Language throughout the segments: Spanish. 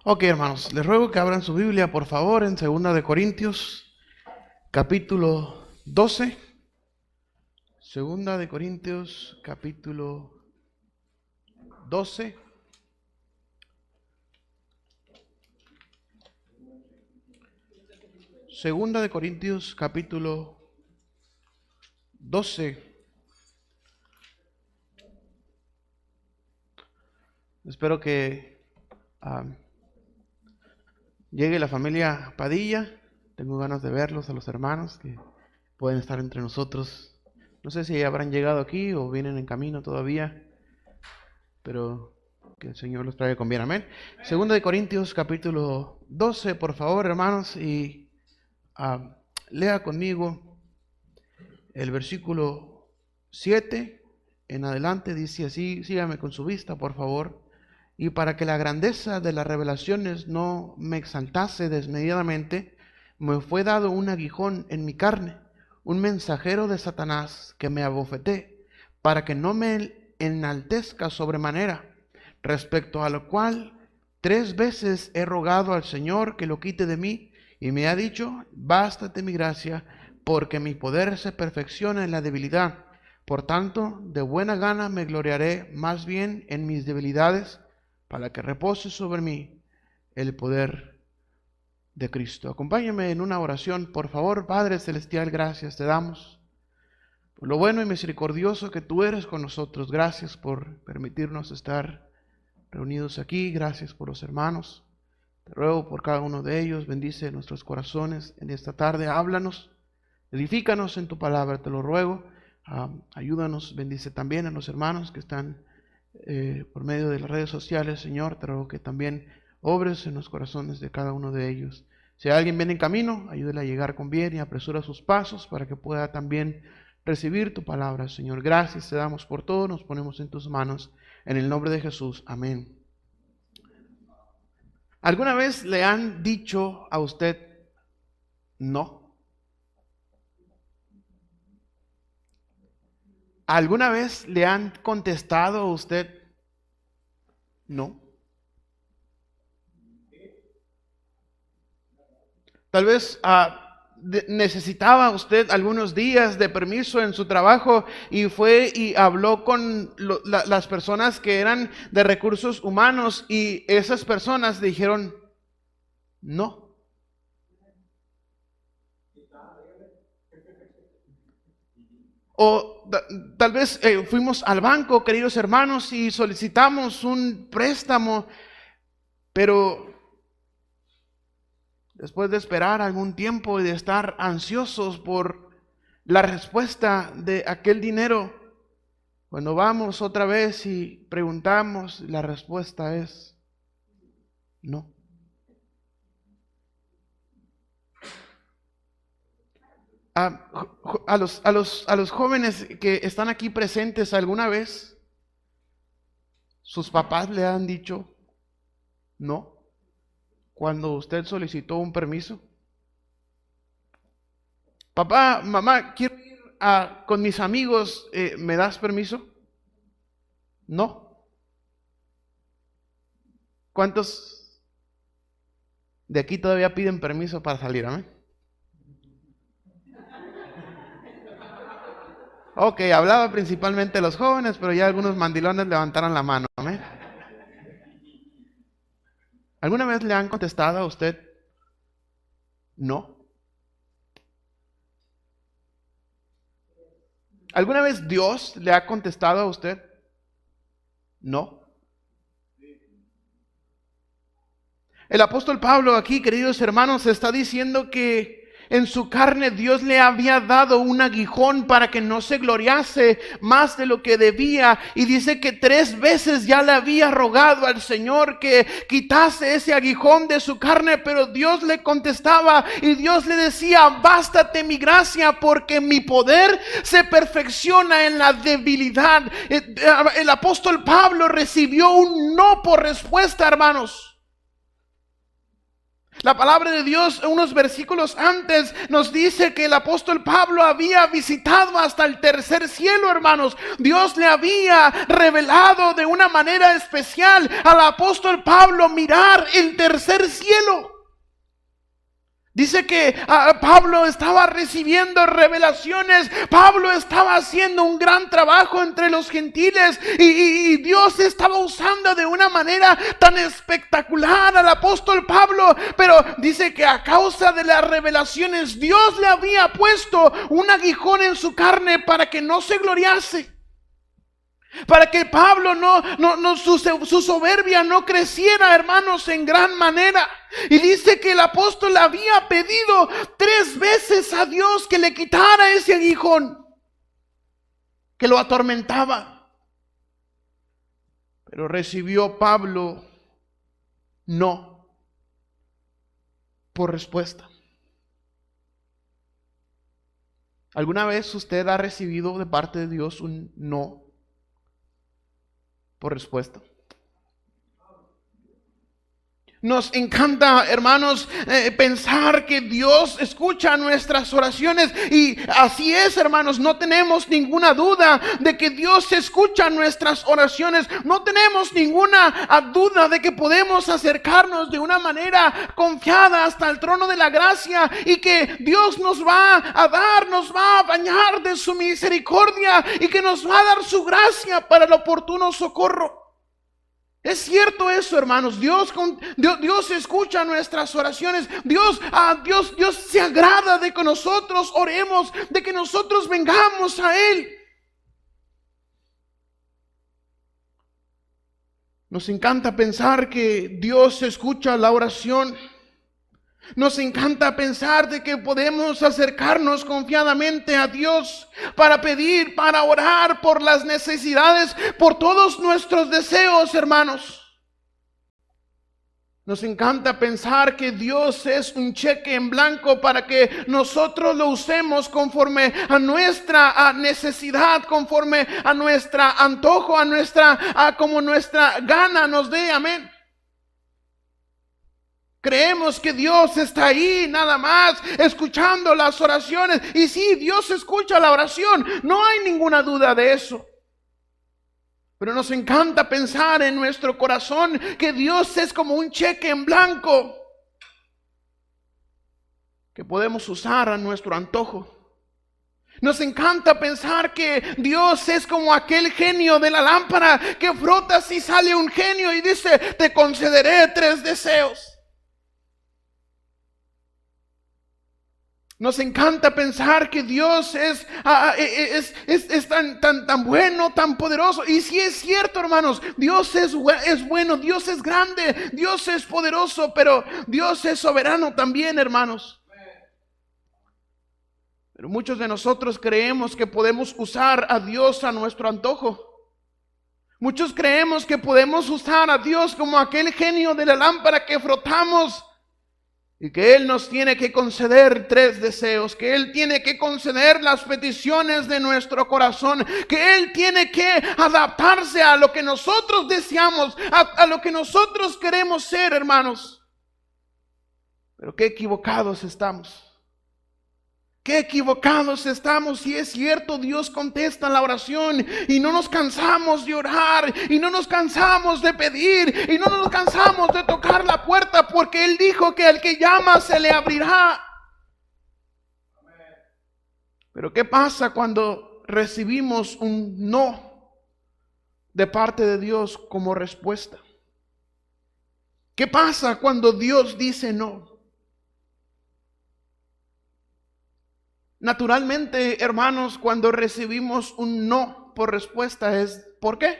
Ok, hermanos, les ruego que abran su Biblia, por favor, en 2 capítulo 12. 2 capítulo 12. Segunda de Corintios, capítulo 12. Espero que llegue la familia Padilla. Tengo ganas de verlos, a los hermanos que pueden estar entre nosotros. No sé si habrán llegado aquí o vienen en camino todavía, pero que el Señor los traiga con bien. Amén. Segunda de Corintios, capítulo 12, por favor, hermanos, y lea conmigo el versículo 7 en adelante. Dice así, sígame con su vista, por favor. Y para que la grandeza de las revelaciones no me exaltase desmedidamente, me fue dado un aguijón en mi carne, un mensajero de Satanás que me abofeté, para que no me enaltezca sobremanera, respecto a lo cual 3 veces he rogado al Señor que lo quite de mí, y me ha dicho: bástate mi gracia, porque mi poder se perfecciona en la debilidad. Por tanto, de buena gana me gloriaré más bien en mis debilidades, para que repose sobre mí el poder de Cristo. Acompáñame en una oración, por favor. Padre Celestial, gracias te damos por lo bueno y misericordioso que tú eres con nosotros. Gracias por permitirnos estar reunidos aquí. Gracias por los hermanos. Te ruego por cada uno de ellos. Bendice nuestros corazones en esta tarde. Háblanos, edifícanos en tu palabra, te lo ruego. Ayúdanos, bendice también a los hermanos que están por medio de las redes sociales. Señor, te ruego que también obres en los corazones de cada uno de ellos. Si alguien viene en camino, ayúdale a llegar con bien y apresura sus pasos para que pueda también recibir tu palabra. Señor, gracias te damos por todo, nos ponemos en tus manos, en el nombre de Jesús, amén. ¿Alguna vez le han dicho a usted no? ¿Alguna vez le han contestado a usted no? Tal vez necesitaba usted algunos días de permiso en su trabajo y fue y habló con las personas que eran de recursos humanos, y esas personas dijeron no. O tal vez fuimos al banco, queridos hermanos, y solicitamos un préstamo, pero después de esperar algún tiempo y de estar ansiosos por la respuesta de aquel dinero, cuando vamos otra vez y preguntamos, la respuesta es no. A los jóvenes que están aquí presentes, ¿alguna vez sus papás le han dicho no cuando usted solicitó un permiso? Papá, mamá, quiero ir con mis amigos, ¿me das permiso? No. ¿Cuántos de aquí todavía piden permiso para salir? Amén. Ok, hablaba principalmente de los jóvenes, pero ya algunos mandilones levantaron la mano. ¿Amén? ¿Alguna vez le han contestado a usted no? ¿Alguna vez Dios le ha contestado a usted no? El apóstol Pablo aquí, queridos hermanos, está diciendo que en su carne Dios le había dado un aguijón para que no se gloriase más de lo que debía, y dice que 3 veces ya le había rogado al Señor que quitase ese aguijón de su carne, pero Dios le contestaba y Dios le decía: bástate mi gracia, porque mi poder se perfecciona en la debilidad. El apóstol Pablo recibió un no por respuesta, hermanos. La palabra de Dios, unos versículos antes, nos dice que el apóstol Pablo había visitado hasta el tercer cielo, hermanos. Dios le había revelado de una manera especial al apóstol Pablo mirar el tercer cielo. Dice que Pablo estaba recibiendo revelaciones. Pablo estaba haciendo un gran trabajo entre los gentiles y Dios estaba usando de una manera tan espectacular al apóstol Pablo. Pero dice que a causa de las revelaciones Dios le había puesto un aguijón en su carne para que no se gloriase. Para que Pablo su soberbia no creciera, hermanos, en gran manera. Y dice que el apóstol había pedido 3 veces a Dios que le quitara ese aguijón que lo atormentaba. Pero recibió Pablo no por respuesta. ¿Alguna vez usted ha recibido de parte de Dios un no por respuesta? Nos encanta, hermanos, pensar que Dios escucha nuestras oraciones. Y así es, hermanos, no tenemos ninguna duda de que Dios escucha nuestras oraciones. No tenemos ninguna duda de que podemos acercarnos de una manera confiada hasta el trono de la gracia. Y que Dios nos va a dar, nos va a bañar de su misericordia. Y que nos va a dar su gracia para el oportuno socorro. Es cierto eso, hermanos. Dios escucha nuestras oraciones. Dios se agrada de que nosotros oremos, de que nosotros vengamos a Él. Nos encanta pensar que Dios escucha la oración. Nos encanta pensar de que podemos acercarnos confiadamente a Dios para pedir, para orar por las necesidades, por todos nuestros deseos, hermanos. Nos encanta pensar que Dios es un cheque en blanco para que nosotros lo usemos conforme a nuestra necesidad, conforme a nuestra antojo, como nuestra gana nos dé. Amén. Creemos que Dios está ahí nada más escuchando las oraciones. Y sí, Dios escucha la oración. No hay ninguna duda de eso. Pero nos encanta pensar en nuestro corazón que Dios es como un cheque en blanco que podemos usar a nuestro antojo. Nos encanta pensar que Dios es como aquel genio de la lámpara que frotas y sale un genio y dice: te concederé 3 deseos. Nos encanta pensar que Dios es tan bueno, tan poderoso. Y sí es cierto, hermanos, Dios es bueno, Dios es grande, Dios es poderoso, pero Dios es soberano también, hermanos. Pero muchos de nosotros creemos que podemos usar a Dios a nuestro antojo. Muchos creemos que podemos usar a Dios como aquel genio de la lámpara que frotamos. Y que Él nos tiene que conceder 3 deseos, que Él tiene que conceder las peticiones de nuestro corazón, que Él tiene que adaptarse a lo que nosotros deseamos, a lo que nosotros queremos ser, hermanos. Pero qué equivocados estamos. Qué equivocados estamos. Si es cierto, Dios contesta la oración y no nos cansamos de orar y no nos cansamos de pedir y no nos cansamos de tocar la puerta, porque Él dijo que al que llama se le abrirá. Pero ¿qué pasa cuando recibimos un no de parte de Dios como respuesta? ¿Qué pasa cuando Dios dice no? Naturalmente, hermanos, cuando recibimos un no por respuesta es ¿por qué?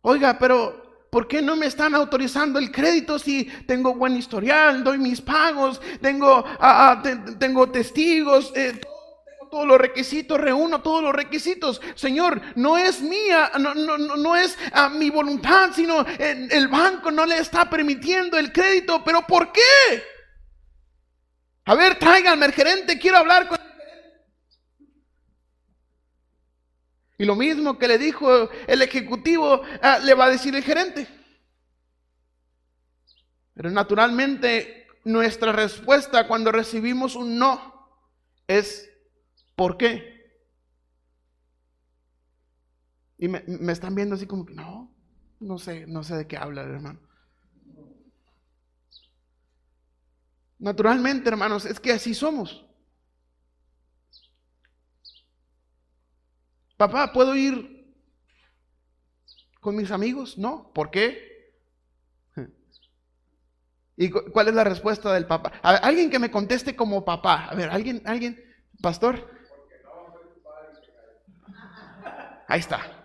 Oiga, pero ¿por qué no me están autorizando el crédito si tengo buen historial, doy mis pagos, tengo testigos, tengo todos los requisitos, reúno todos los requisitos? Señor, no es mía, no es mi voluntad, sino el banco no le está permitiendo el crédito. ¿Pero por qué? A ver, tráiganme al gerente, quiero hablar con el gerente. Y lo mismo que le dijo el ejecutivo, le va a decir el gerente. Pero naturalmente nuestra respuesta cuando recibimos un no es ¿por qué? Y me están viendo así como que no sé de qué habla, hermano. Naturalmente, hermanos, es que así somos. Papá, ¿puedo ir con mis amigos? No, ¿por qué? ¿Y cuál es la respuesta del papá? A ver, alguien que me conteste como papá. A ver, alguien, pastor. Ahí está.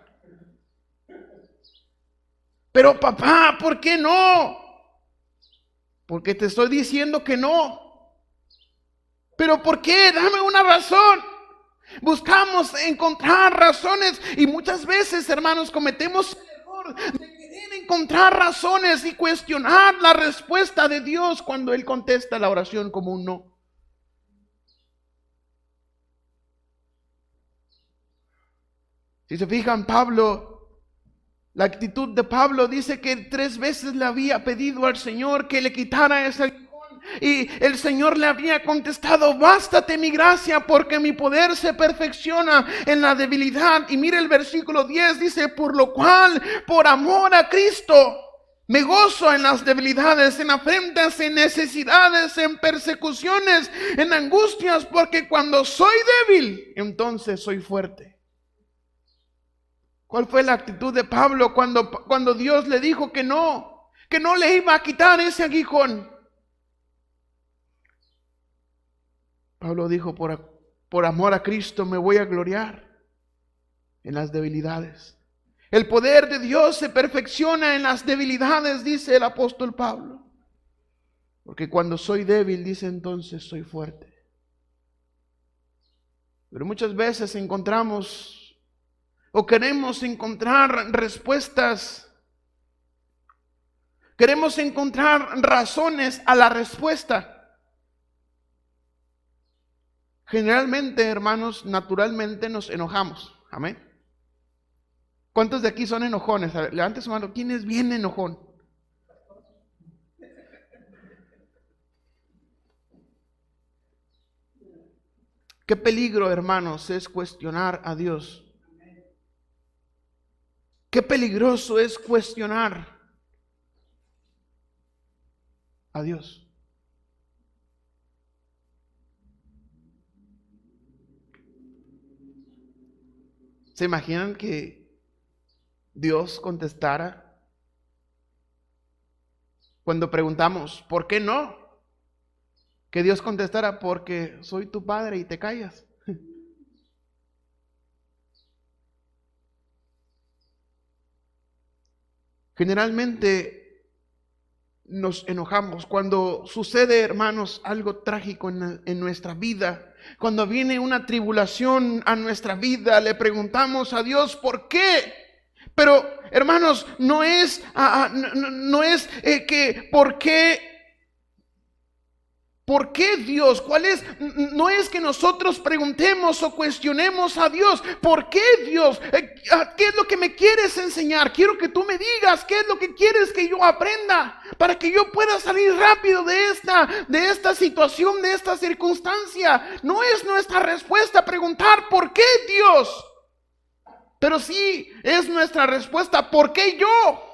Pero papá, ¿por qué no? Porque te estoy diciendo que no. ¿Pero por qué? Dame una razón. Buscamos encontrar razones y muchas veces, hermanos, cometemos el error de querer encontrar razones y cuestionar la respuesta de Dios cuando Él contesta la oración como un no. Si se fijan, la actitud de Pablo dice que 3 veces le había pedido al Señor que le quitara ese aguijón y el Señor le había contestado: bástate mi gracia porque mi poder se perfecciona en la debilidad. Y mire el versículo 10, dice: por lo cual, por amor a Cristo, me gozo en las debilidades, en afrentas, en necesidades, en persecuciones, en angustias, porque cuando soy débil, entonces soy fuerte. ¿Cuál fue la actitud de Pablo cuando Dios le dijo que no le iba a quitar ese aguijón? Pablo dijo: por amor a Cristo me voy a gloriar en las debilidades. El poder de Dios se perfecciona en las debilidades, dice el apóstol Pablo. Porque cuando soy débil, dice, entonces soy fuerte. Pero muchas veces encontramos o queremos encontrar respuestas. Queremos encontrar razones a la respuesta. Generalmente, hermanos, naturalmente nos enojamos. Amén. ¿Cuántos de aquí son enojones? A ver, levante su mano. ¿Quién es bien enojón? Qué peligro, hermanos, es cuestionar a Dios. Qué peligroso es cuestionar a Dios. ¿Se imaginan que Dios contestara cuando preguntamos ¿por qué no? Que Dios contestara: porque soy tu padre y te callas. Generalmente nos enojamos cuando sucede, hermanos, algo trágico en nuestra vida. Cuando viene una tribulación a nuestra vida, le preguntamos a Dios ¿por qué? Pero, hermanos, no es que ¿por qué? ¿Por qué Dios? ¿Cuál es? No es que nosotros preguntemos o cuestionemos a Dios. ¿Por qué Dios? ¿Qué es lo que me quieres enseñar? Quiero que tú me digas qué es lo que quieres que yo aprenda para que yo pueda salir rápido de esta situación, de esta circunstancia. No es nuestra respuesta preguntar ¿por qué Dios? Pero sí es nuestra respuesta ¿por qué yo?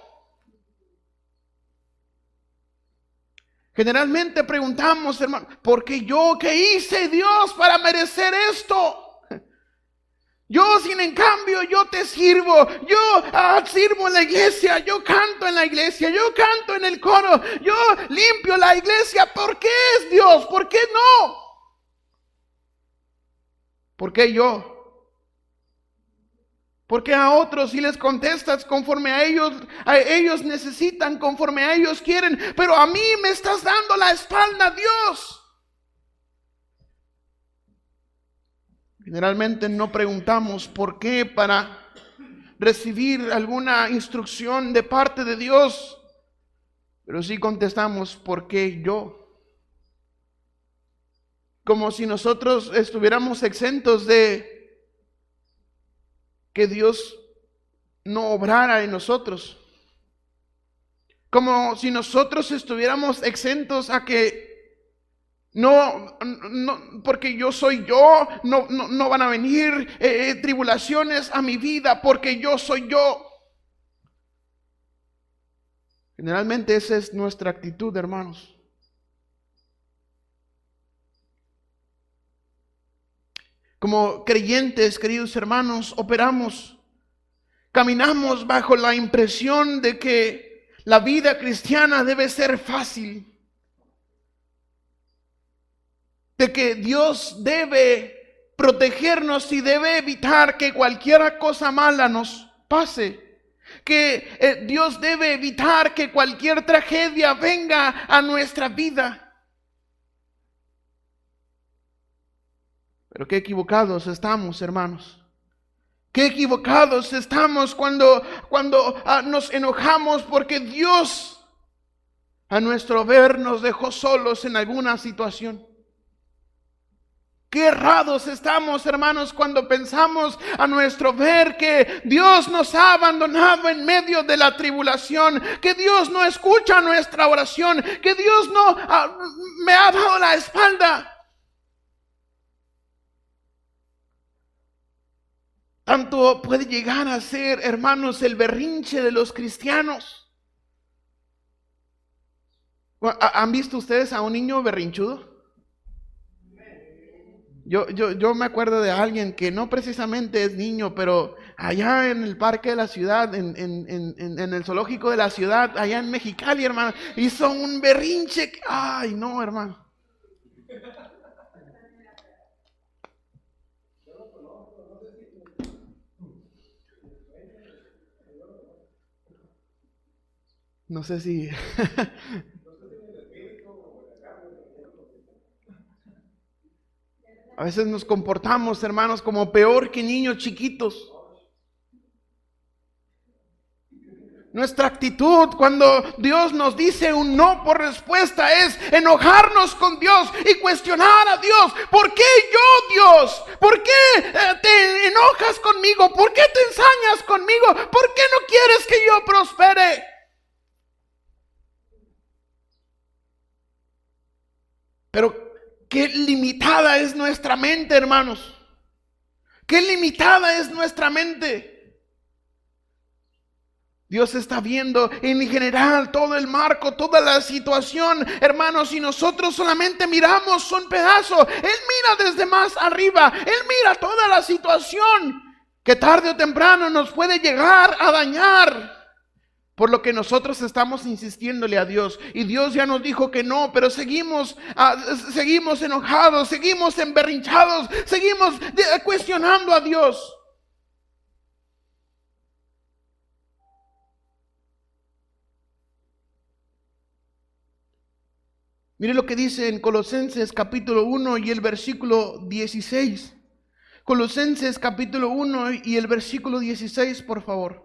Generalmente preguntamos, hermano, ¿por qué yo? ¿Qué hice, Dios, para merecer esto? Yo, sin en cambio, yo te sirvo. Yo sirvo en la iglesia. Yo canto en la iglesia. Yo canto en el coro. Yo limpio la iglesia. ¿Por qué es Dios? ¿Por qué no? ¿Por qué yo? Porque a otros si les contestas conforme a ellos necesitan, conforme a ellos quieren, pero a mí me estás dando la espalda, Dios. Generalmente no preguntamos por qué para recibir alguna instrucción de parte de Dios, pero sí contestamos ¿por qué yo? Como si nosotros estuviéramos exentos de que Dios no obrara en nosotros. como si nosotros estuviéramos exentos a que no, porque yo soy yo, no van a venir tribulaciones a mi vida porque yo soy yo. Generalmente esa es nuestra actitud, hermanos. Como creyentes, queridos hermanos, caminamos bajo la impresión de que la vida cristiana debe ser fácil, de que Dios debe protegernos y debe evitar que cualquier cosa mala nos pase, que Dios debe evitar que cualquier tragedia venga a nuestra vida. Pero qué equivocados estamos, hermanos. Qué equivocados estamos cuando nos enojamos porque Dios, a nuestro ver, nos dejó solos en alguna situación. Qué errados estamos, hermanos, cuando pensamos a nuestro ver que Dios nos ha abandonado en medio de la tribulación, que Dios no escucha nuestra oración, que Dios no me ha dado la espalda. Tanto puede llegar a ser, hermanos, el berrinche de los cristianos. ¿Han visto ustedes a un niño berrinchudo? Yo me acuerdo de alguien que no precisamente es niño, pero allá en el parque de la ciudad, en el zoológico de la ciudad, allá en Mexicali, hermano, hizo un berrinche. Ay, no, hermano. No sé si... A veces nos comportamos, hermanos, como peor que niños chiquitos. Nuestra actitud cuando Dios nos dice un no por respuesta es enojarnos con Dios y cuestionar a Dios. ¿Por qué yo, Dios? ¿Por qué te enojas conmigo? ¿Por qué te ensañas conmigo? ¿Por qué no quieres que yo prospere? Pero qué limitada es nuestra mente, hermanos. Qué limitada es nuestra mente. Dios está viendo en general todo el marco, toda la situación, hermanos, y nosotros solamente miramos un pedazo. Él mira desde más arriba, Él mira toda la situación que tarde o temprano nos puede llegar a dañar. Por lo que nosotros estamos insistiéndole a Dios. Y Dios ya nos dijo que no, pero seguimos enojados, seguimos emberrinchados, seguimos cuestionando a Dios. Mire lo que dice en Colosenses capítulo 1 y el versículo 16. Colosenses capítulo 1 y el versículo 16, por favor.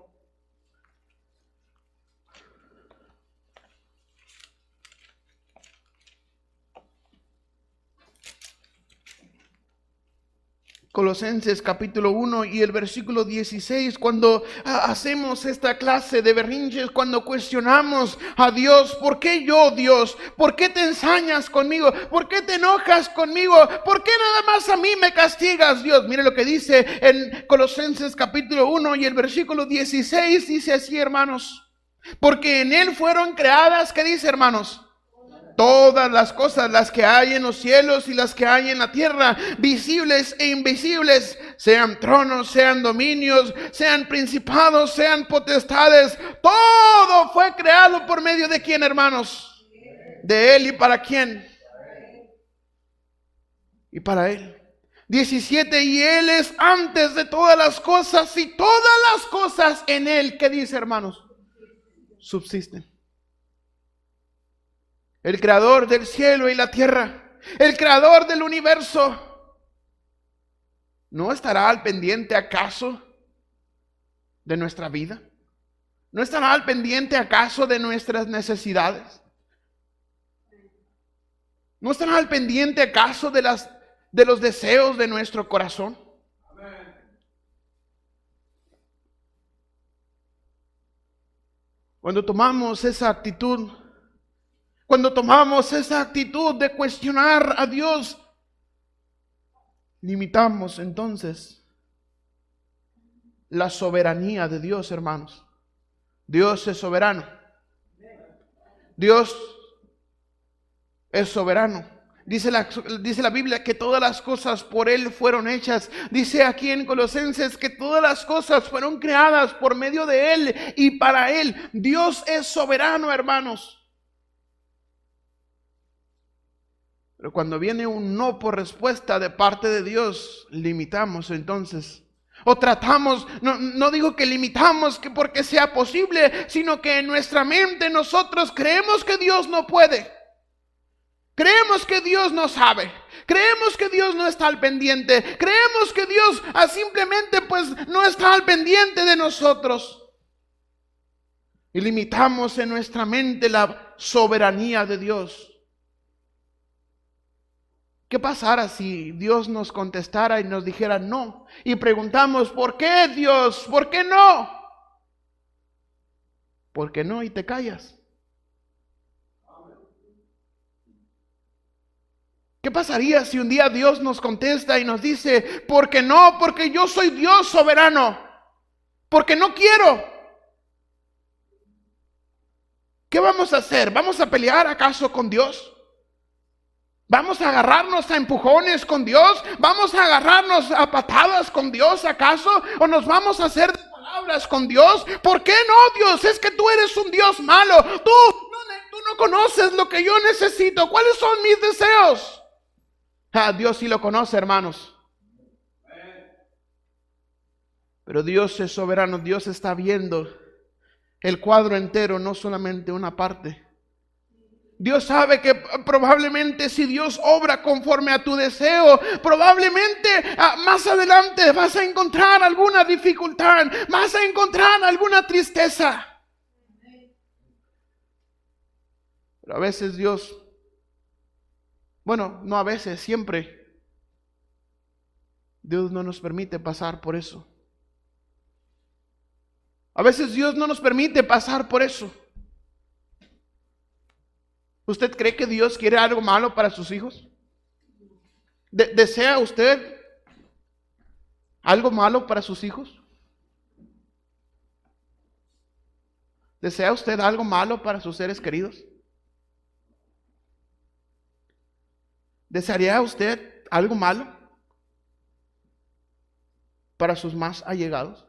Colosenses capítulo 1 y el versículo 16, cuando hacemos esta clase de berrinches, cuando cuestionamos a Dios, ¿por qué yo, Dios? ¿Por qué te ensañas conmigo? ¿Por qué te enojas conmigo? ¿Por qué nada más a mí me castigas, Dios? Mire lo que dice en Colosenses capítulo 1 y el versículo 16, dice así, hermanos, porque en Él fueron creadas, ¿qué dice, hermanos? Todas las cosas, las que hay en los cielos y las que hay en la tierra, visibles e invisibles, sean tronos, sean dominios, sean principados, sean potestades, todo fue creado por medio de ¿quién, hermanos? De Él y para quién. Y para Él. 17, y Él es antes de todas las cosas y todas las cosas en Él, ¿qué dice, hermanos? Subsisten. El creador del cielo y la tierra, el creador del universo, ¿no estará al pendiente acaso de nuestra vida? ¿No estará al pendiente acaso de nuestras necesidades? ¿No estará al pendiente acaso de los deseos de nuestro corazón? Cuando tomamos esa actitud, cuando tomamos esa actitud de cuestionar a Dios, limitamos entonces la soberanía de Dios, hermanos. Dios es soberano. Dios es soberano. Dice la Biblia que todas las cosas por Él fueron hechas. Dice aquí en Colosenses que todas las cosas fueron creadas por medio de Él y para Él. Dios es soberano, hermanos. Pero cuando viene un no por respuesta de parte de Dios, limitamos entonces. O tratamos, no digo que limitamos que porque sea posible, sino que en nuestra mente nosotros creemos que Dios no puede. Creemos que Dios no sabe. Creemos que Dios no está al pendiente. Creemos que Dios simplemente pues no está al pendiente de nosotros. Y limitamos en nuestra mente la soberanía de Dios. ¿Qué pasara si Dios nos contestara y nos dijera no? Y preguntamos, ¿por qué Dios? ¿Por qué no? ¿Por qué no? Y te callas. ¿Qué pasaría si un día Dios nos contesta y nos dice, ¿por qué no? Porque yo soy Dios soberano. Porque no quiero. ¿Qué vamos a hacer? ¿Vamos a pelear acaso con Dios? ¿Vamos a agarrarnos a empujones con Dios? ¿Vamos a agarrarnos a patadas con Dios acaso? ¿O nos vamos a hacer de palabras con Dios? ¿Por qué no, Dios? Es que tú eres un Dios malo. Tú no conoces lo que yo necesito. ¿Cuáles son mis deseos? Dios sí lo conoce, hermanos. Pero Dios es soberano. Dios está viendo el cuadro entero, no solamente una parte. Dios sabe que probablemente si Dios obra conforme a tu deseo, probablemente más adelante vas a encontrar alguna dificultad, vas a encontrar alguna tristeza. Pero a veces Dios, bueno, no a veces, siempre, Dios no nos permite pasar por eso. A veces Dios no nos permite pasar por eso. ¿Usted cree que Dios quiere algo malo para sus hijos? ¿Desea usted algo malo para sus hijos? ¿Desea usted algo malo para sus seres queridos? ¿Desearía usted algo malo para sus más allegados?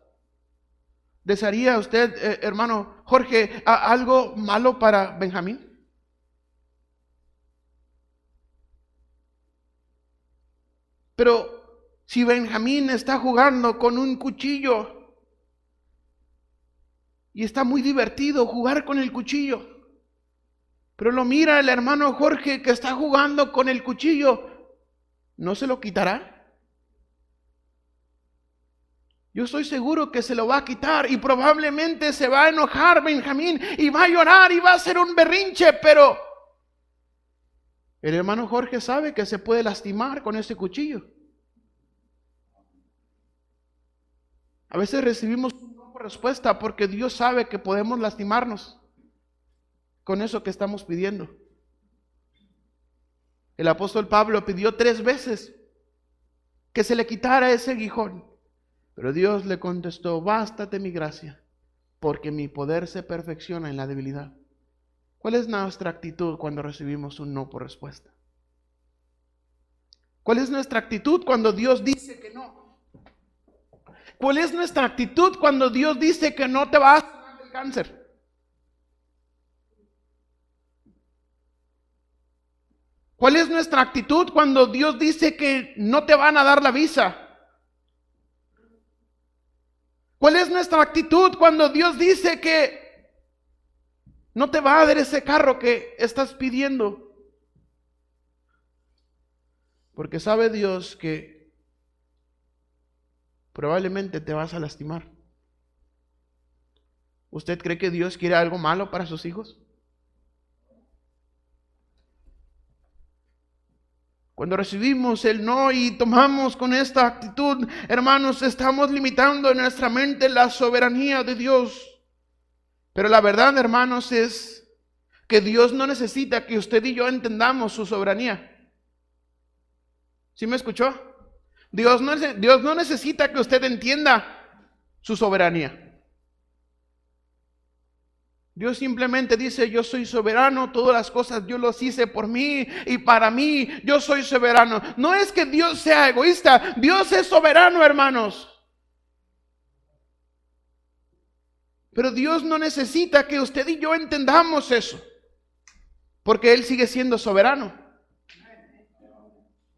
¿Desearía usted, hermano Jorge, algo malo para Benjamín? Pero si Benjamín está jugando con un cuchillo y está muy divertido jugar con el cuchillo, pero lo mira el hermano Jorge que está jugando con el cuchillo, ¿no se lo quitará? Yo estoy seguro que se lo va a quitar y probablemente se va a enojar Benjamín y va a llorar y va a hacer un berrinche, pero el hermano Jorge sabe que se puede lastimar con ese cuchillo. A veces recibimos una respuesta porque Dios sabe que podemos lastimarnos con eso que estamos pidiendo. El apóstol Pablo pidió 3 veces que se le quitara ese aguijón, pero Dios le contestó, bástate mi gracia, porque mi poder se perfecciona en la debilidad. ¿Cuál es nuestra actitud cuando recibimos un no por respuesta? ¿Cuál es nuestra actitud cuando Dios dice que no? ¿Cuál es nuestra actitud cuando Dios dice que no te vas a sanar del cáncer? ¿Cuál es nuestra actitud cuando Dios dice que no te van a dar la visa? ¿Cuál es nuestra actitud cuando Dios dice que no te va a dar ese carro que estás pidiendo? Porque sabe Dios que probablemente te vas a lastimar. ¿Usted cree que Dios quiere algo malo para sus hijos? Cuando recibimos el no y tomamos con esta actitud, hermanos, estamos limitando en nuestra mente la soberanía de Dios. Pero la verdad, hermanos, es que Dios no necesita que usted y yo entendamos su soberanía. ¿Sí me escuchó? Dios no necesita que usted entienda su soberanía. Dios simplemente dice: yo soy soberano, todas las cosas yo las hice por mí y para mí, yo soy soberano. No es que Dios sea egoísta, Dios es soberano, hermanos. Pero Dios no necesita que usted y yo entendamos eso, porque Él sigue siendo soberano.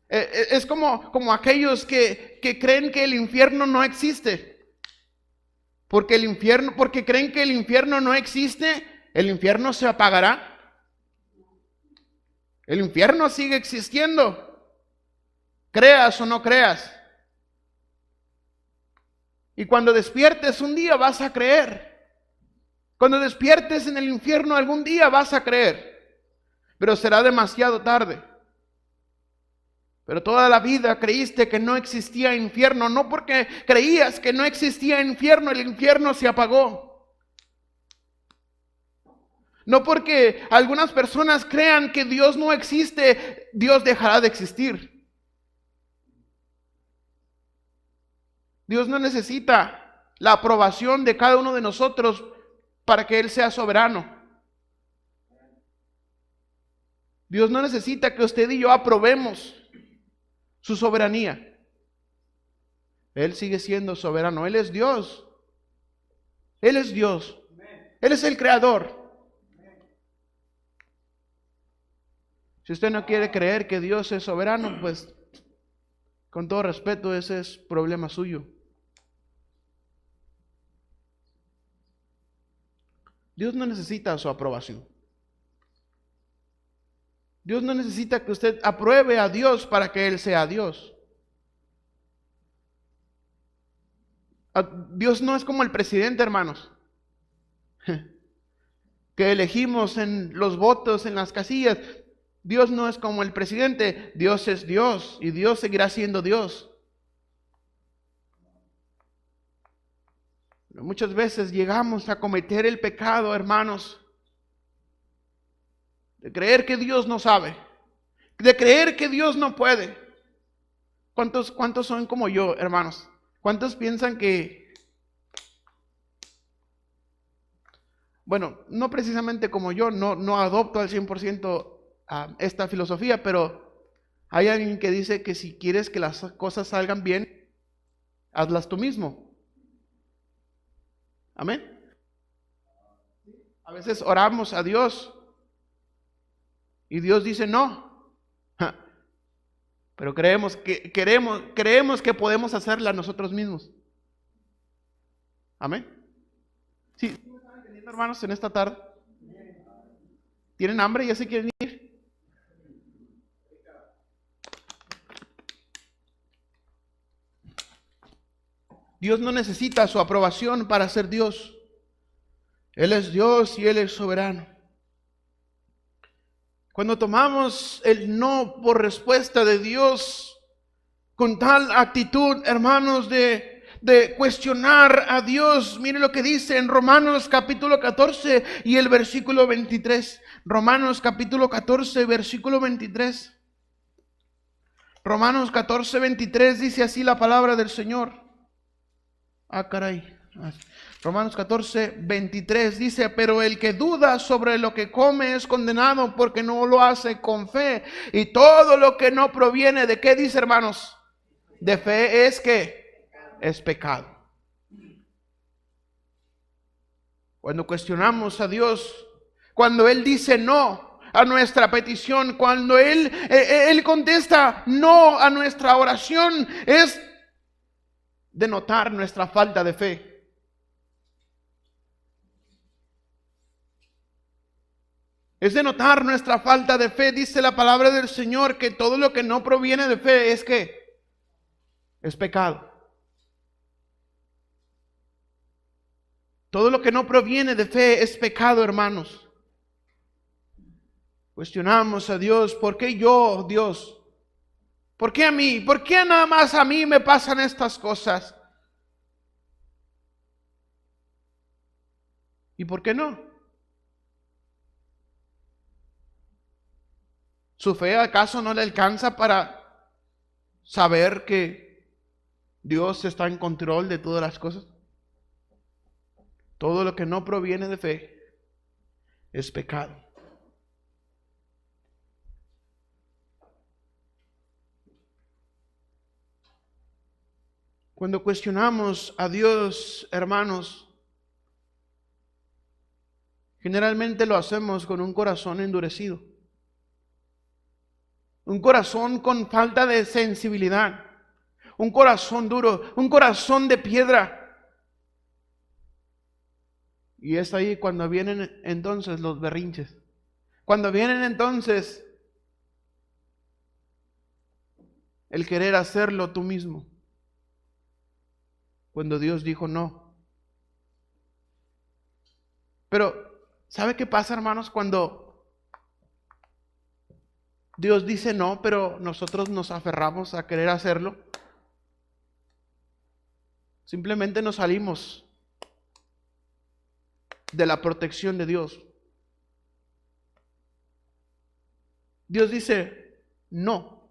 Es como aquellos que creen que el infierno no existe. Porque creen que el infierno no existe, el infierno se apagará. El infierno sigue existiendo, creas o no creas. Y cuando despiertes un día vas a creer. Cuando despiertes en el infierno algún día vas a creer. Pero será demasiado tarde. Pero toda la vida creíste que no existía infierno. No porque creías que no existía infierno, el infierno se apagó. No porque algunas personas crean que Dios no existe, Dios dejará de existir. Dios no necesita la aprobación de cada uno de nosotros para que Él sea soberano. Dios no necesita que usted y yo aprobemos su soberanía. Él sigue siendo soberano. Él es Dios. Él es Dios. Él es el creador. Si usted no quiere creer que Dios es soberano, pues con todo respeto, ese es problema suyo. Dios no necesita su aprobación. Dios no necesita que usted apruebe a Dios para que Él sea Dios. Dios no es como el presidente, hermanos, que elegimos en los votos, en las casillas. Dios no es como el presidente. Dios es Dios y Dios seguirá siendo Dios. Pero muchas veces llegamos a cometer el pecado, hermanos, de creer que Dios no sabe, de creer que Dios no puede. ¿Cuántos son como yo, hermanos? ¿Cuántos piensan que, bueno, no precisamente como yo, no adopto al 100% esta filosofía, pero hay alguien que dice que si quieres que las cosas salgan bien, hazlas tú mismo. Amén. A veces oramos a Dios y Dios dice no. Pero creemos que podemos hacerla nosotros mismos. Amén. Sí, ¿me están entendiendo, hermanos, en esta tarde? ¿Tienen hambre y ya se quieren ir? Dios no necesita su aprobación para ser Dios. Él es Dios y Él es soberano. Cuando tomamos el no por respuesta de Dios con tal actitud, hermanos, de cuestionar a Dios, miren lo que dice en Romanos capítulo 14 y el versículo 23. Romanos capítulo 14, versículo 23. Romanos 14, 23 dice así la palabra del Señor. Caray. Romanos 14, 23 dice: pero el que duda sobre lo que come es condenado porque no lo hace con fe. Y todo lo que no proviene de ¿qué dice, hermanos? De fe es que es pecado. Cuando cuestionamos a Dios, cuando Él dice no a nuestra petición, cuando Él contesta no a nuestra oración, es denotar nuestra falta de fe. Es denotar nuestra falta de fe. Dice la palabra del Señor que todo lo que no proviene de fe es que es pecado. Todo lo que no proviene de fe es pecado, hermanos. Cuestionamos a Dios: ¿por qué yo, Dios? ¿Por qué a mí? ¿Por qué nada más a mí me pasan estas cosas? ¿Y por qué no? ¿Su fe acaso no le alcanza para saber que Dios está en control de todas las cosas? Todo lo que no proviene de fe es pecado. Cuando cuestionamos a Dios, hermanos, generalmente lo hacemos con un corazón endurecido. Un corazón con falta de sensibilidad. Un corazón duro, un corazón de piedra. Y es ahí cuando vienen entonces los berrinches. Cuando vienen entonces el querer hacerlo tú mismo. Cuando Dios dijo no. Pero, ¿sabe qué pasa, hermanos? Cuando Dios dice no, pero nosotros nos aferramos a querer hacerlo. Simplemente nos salimos de la protección de Dios. Dios dice no.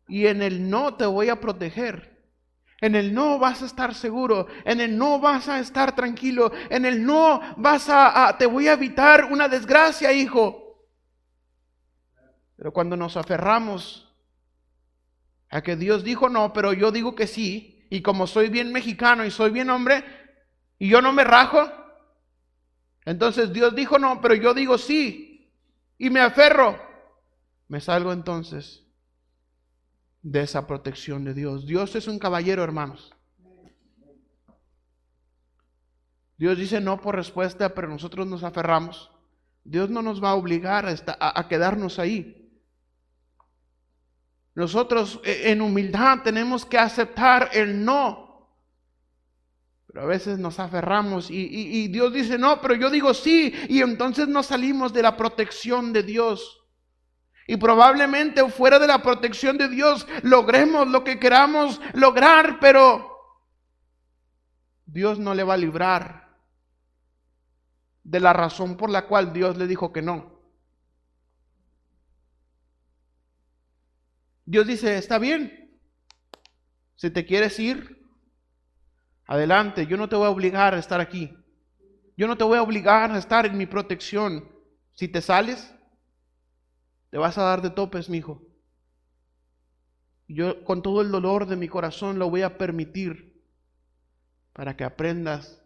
Y en el no te voy a proteger. En el no vas a estar seguro, en el no vas a estar tranquilo, en el no te voy a evitar una desgracia, hijo. Pero cuando nos aferramos a que Dios dijo no, pero yo digo que sí, y como soy bien mexicano y soy bien hombre, y yo no me rajo, entonces Dios dijo no, pero yo digo sí, y me aferro, me salgo entonces de esa protección de Dios. Dios es un caballero, hermanos. Dios dice no por respuesta, pero nosotros nos aferramos. Dios no nos va a obligar a quedarnos ahí. Nosotros en humildad tenemos que aceptar el no. Pero a veces nos aferramos y Dios dice no, pero yo digo sí, y entonces nos salimos de la protección de Dios. Y probablemente fuera de la protección de Dios logremos lo que queramos lograr, pero Dios no le va a librar de la razón por la cual Dios le dijo que no. Dios dice, está bien, si te quieres ir, adelante, yo no te voy a obligar a estar aquí. Yo no te voy a obligar a estar en mi protección. Si te sales, te vas a dar de topes, mi hijo. Yo con todo el dolor de mi corazón lo voy a permitir para que aprendas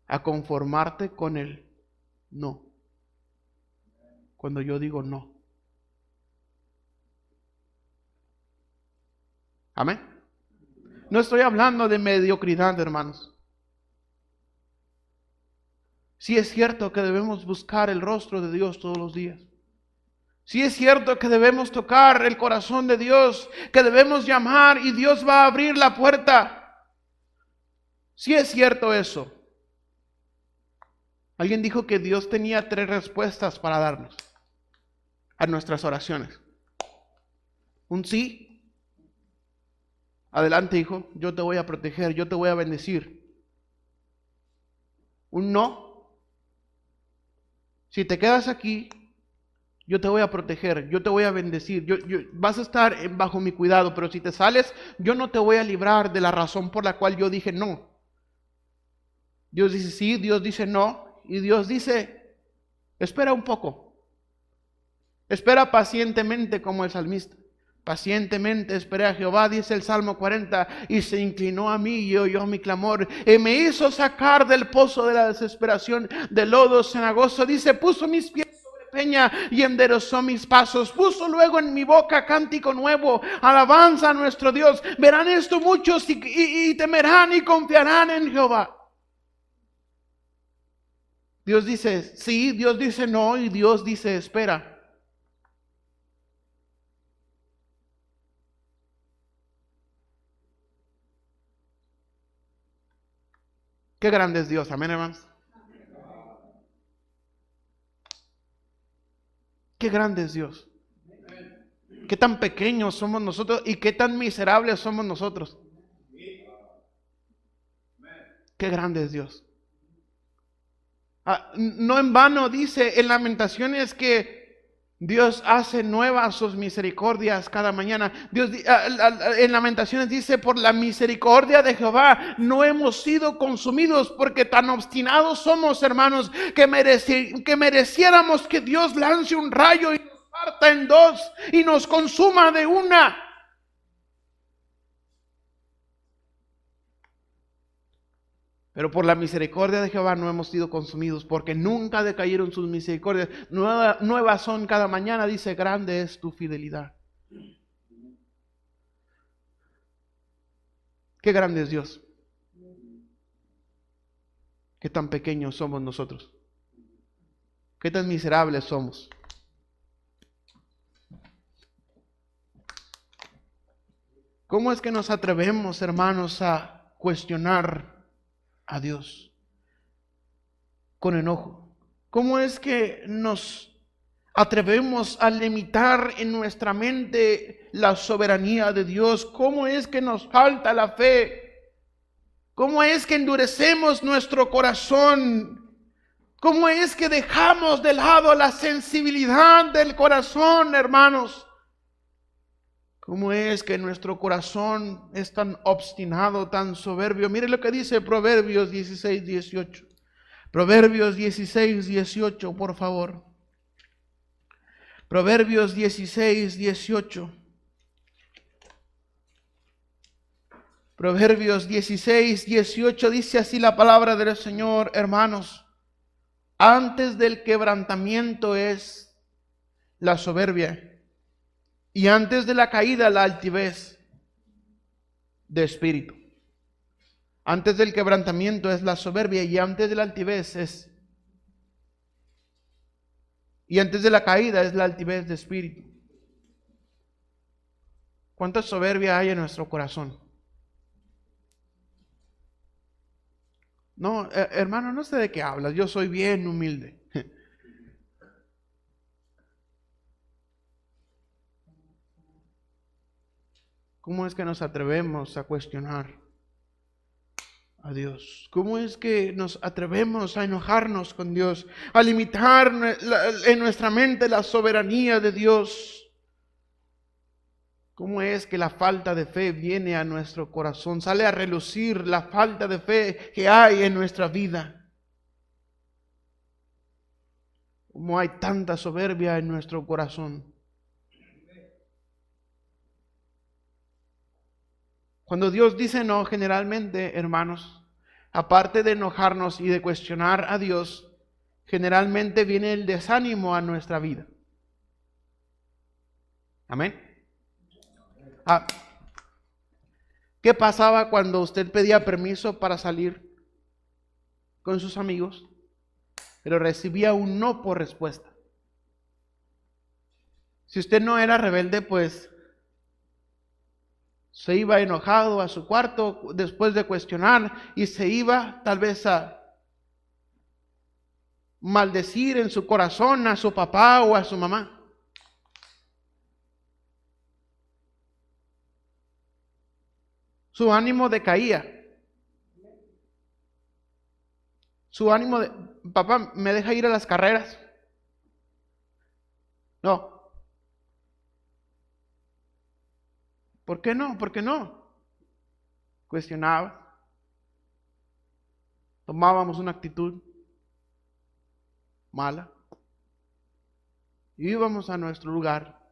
a conformarte con el no. Cuando yo digo no. Amén. No estoy hablando de mediocridad, hermanos. Sí es cierto que debemos buscar el rostro de Dios todos los días. Sí es cierto que debemos tocar el corazón de Dios, que debemos llamar y Dios va a abrir la puerta. Sí es cierto eso. Alguien dijo que Dios tenía 3 respuestas para darnos a nuestras oraciones. Un sí. Adelante, hijo, yo te voy a proteger, yo te voy a bendecir. Un no. Si te quedas aquí, yo te voy a proteger, yo te voy a bendecir, vas a estar bajo mi cuidado, pero si te sales, yo no te voy a librar de la razón por la cual yo dije no. Dios dice sí, Dios dice no, y Dios dice, espera un poco. Espera pacientemente como el salmista. Pacientemente esperé a Jehová, dice el Salmo 40, y se inclinó a mí y oyó mi clamor, y me hizo sacar del pozo de la desesperación, del lodo cenagoso. Dice, puso mis pies sobre peña y enderezó mis pasos, puso luego en mi boca cántico nuevo, alabanza a nuestro Dios. Verán esto muchos y temerán y confiarán en Jehová. Dios dice sí, Dios dice no, y Dios dice espera. Qué grande es Dios, amén, hermanos. Qué grande es Dios. Qué tan pequeños somos nosotros y qué tan miserables somos nosotros. Qué grande es Dios. No en vano dice en Lamentaciones que Dios hace nuevas sus misericordias cada mañana. Dios en Lamentaciones dice: por la misericordia de Jehová no hemos sido consumidos, porque tan obstinados somos, hermanos, que mereciéramos que Dios lance un rayo y nos parta en dos y nos consuma de una. Pero por la misericordia de Jehová no hemos sido consumidos, porque nunca decayeron sus misericordias. Nuevas son cada mañana, dice, grande es tu fidelidad. Qué grande es Dios. Qué tan pequeños somos nosotros. Qué tan miserables somos. ¿Cómo es que nos atrevemos, hermanos, a cuestionar a Dios con enojo? ¿Cómo es que nos atrevemos a limitar en nuestra mente la soberanía de Dios? ¿Cómo es que nos falta la fe? ¿Cómo es que endurecemos nuestro corazón? ¿Cómo es que dejamos de lado la sensibilidad del corazón, hermanos? ¿Cómo es que nuestro corazón es tan obstinado, tan soberbio? Mire lo que dice Proverbios 16, 18. Proverbios 16, 18, por favor. Proverbios 16, 18. Proverbios 16, 18 dice así la palabra del Señor, hermanos: antes del quebrantamiento es la soberbia, y antes de la caída la altivez de espíritu. Antes del quebrantamiento es la soberbia, y antes de la altivez es, y antes de la caída es la altivez de espíritu. ¿Cuánta soberbia hay en nuestro corazón? No, hermano, no sé de qué hablas, yo soy bien humilde. ¿Cómo es que nos atrevemos a cuestionar a Dios? ¿Cómo es que nos atrevemos a enojarnos con Dios, a limitar en nuestra mente la soberanía de Dios? ¿Cómo es que la falta de fe viene a nuestro corazón? Sale a relucir la falta de fe que hay en nuestra vida. ¿Cómo hay tanta soberbia en nuestro corazón? Cuando Dios dice no, generalmente, hermanos, aparte de enojarnos y de cuestionar a Dios, generalmente viene el desánimo a nuestra vida. Amén. ¿Qué pasaba cuando usted pedía permiso para salir con sus amigos, pero recibía un no por respuesta? Si usted no era rebelde, pues se iba enojado a su cuarto después de cuestionar, y se iba tal vez a maldecir en su corazón a su papá o a su mamá. Su ánimo decaía. Su ánimo de, papá, ¿me deja ir a las carreras? No. ¿Por qué no? ¿Por qué no? Cuestionaba. Tomábamos una actitud mala. Y íbamos a nuestro lugar.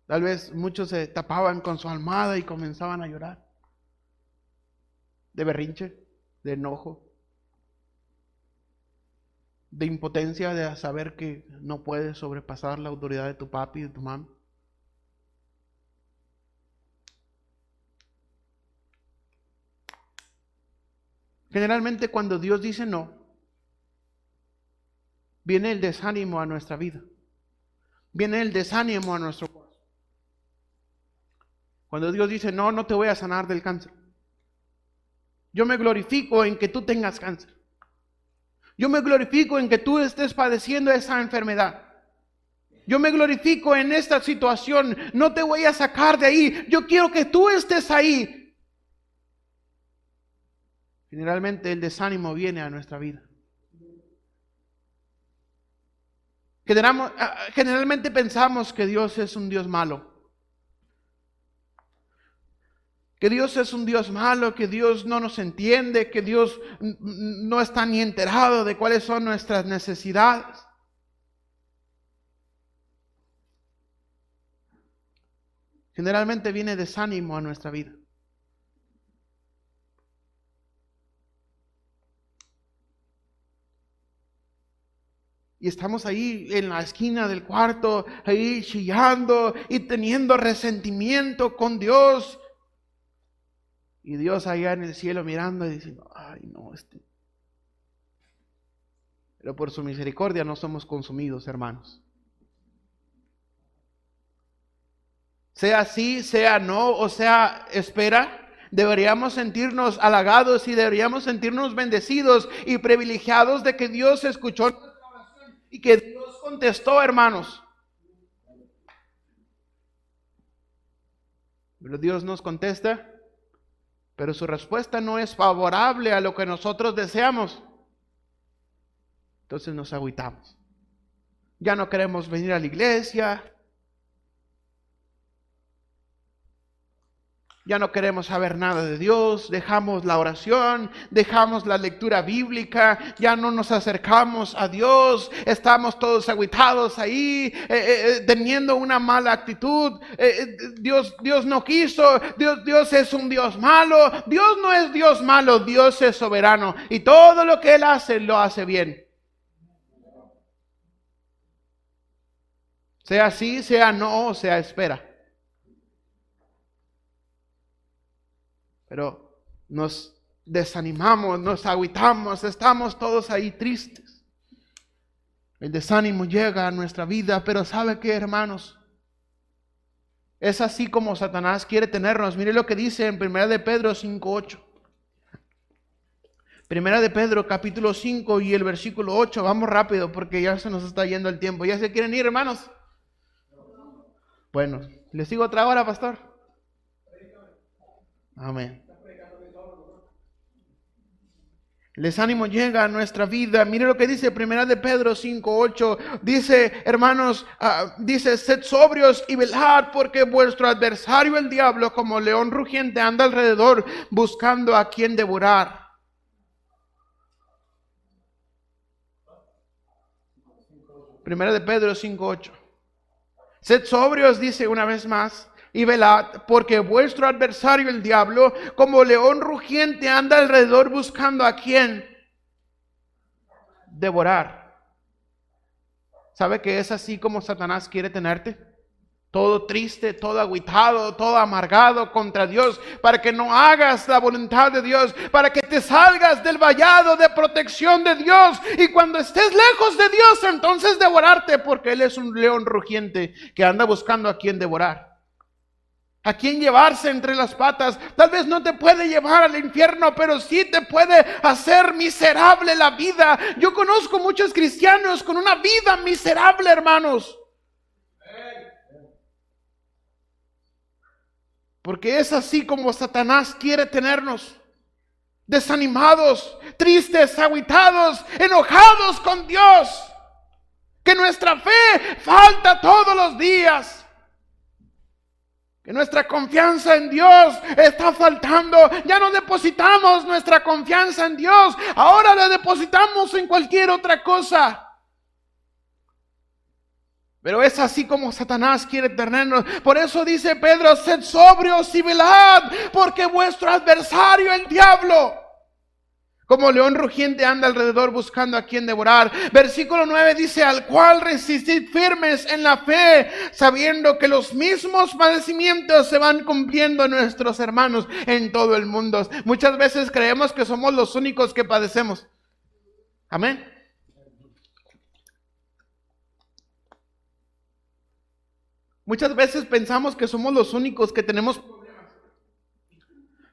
Tal vez muchos se tapaban con su almohada y comenzaban a llorar. De berrinche, de enojo, de impotencia, de saber que no puedes sobrepasar la autoridad de tu papi y de tu mamá. Generalmente cuando Dios dice no, viene el desánimo a nuestra vida. Viene el desánimo a nuestro corazón. Cuando Dios dice no, no te voy a sanar del cáncer. Yo me glorifico en que tú tengas cáncer. Yo me glorifico en que tú estés padeciendo esa enfermedad. Yo me glorifico en esta situación. No te voy a sacar de ahí. Yo quiero que tú estés ahí. Generalmente el desánimo viene a nuestra vida. Generalmente pensamos que Dios es un Dios malo. Que Dios es un Dios malo, que Dios no nos entiende, que Dios no está ni enterado de cuáles son nuestras necesidades. Generalmente viene desánimo a nuestra vida. Y estamos ahí en la esquina del cuarto, ahí chillando y teniendo resentimiento con Dios. Y Dios allá en el cielo mirando y diciendo, ay no, Pero por su misericordia no somos consumidos, hermanos. Sea sí, sea no, o sea espera, deberíamos sentirnos halagados y deberíamos sentirnos bendecidos y privilegiados de que Dios escuchó nuestra oración y que Dios contestó, hermanos. Pero Dios nos contesta, pero su respuesta no es favorable a lo que nosotros deseamos. Entonces nos agüitamos. Ya no queremos venir a la iglesia. Ya no queremos saber nada de Dios, dejamos la oración, dejamos la lectura bíblica, ya no nos acercamos a Dios, estamos todos agüitados ahí, teniendo una mala actitud. Dios no quiso, Dios es un Dios malo. Dios no es Dios malo, Dios es soberano y todo lo que Él hace, lo hace bien. Sea sí, sea no, sea espera. Pero nos desanimamos, nos agüitamos, estamos todos ahí tristes. El desánimo llega a nuestra vida, pero ¿sabe qué, hermanos? Es así como Satanás quiere tenernos. Mire lo que dice en 1 de Pedro 5:8. 1 de Pedro capítulo 5 y el versículo 8. Vamos rápido porque ya se nos está yendo el tiempo. ¿Ya se quieren ir, hermanos? Bueno, ¿les sigo otra hora, pastor? Amén. El desánimo llega a nuestra vida. Mire lo que dice 1 de Pedro 5:8. Dice, hermanos, dice, sed sobrios y velad, porque vuestro adversario el diablo, como león rugiente, anda alrededor buscando a quien devorar. Primera de Pedro 5:8. Sed sobrios, dice una vez más, y velad, porque vuestro adversario el diablo, como león rugiente, anda alrededor buscando a quien devorar. ¿Sabe que es así como Satanás quiere tenerte? Todo triste, todo agüitado, todo amargado contra Dios, para que no hagas la voluntad de Dios, para que te salgas del vallado de protección de Dios, y cuando estés lejos de Dios, entonces devorarte, porque Él es un león rugiente que anda buscando a quien devorar. A quien llevarse entre las patas. Tal vez no te puede llevar al infierno, pero sí te puede hacer miserable la vida. Yo conozco muchos cristianos con una vida miserable, hermanos. Porque es así como Satanás quiere tenernos. Desanimados, tristes, agüitados, enojados con Dios. Que nuestra fe falta todos los días. Que nuestra confianza en Dios está faltando. Ya no depositamos nuestra confianza en Dios. Ahora la depositamos en cualquier otra cosa. Pero es así como Satanás quiere tenernos. Por eso dice Pedro, sed sobrios y velad, porque vuestro adversario el diablo, como león rugiente, anda alrededor buscando a quien devorar. Versículo 9 dice, al cual resistid firmes en la fe, sabiendo que los mismos padecimientos se van cumpliendo en nuestros hermanos en todo el mundo. Muchas veces creemos que somos los únicos que padecemos. Amén. Muchas veces pensamos que somos los únicos que tenemos problemas,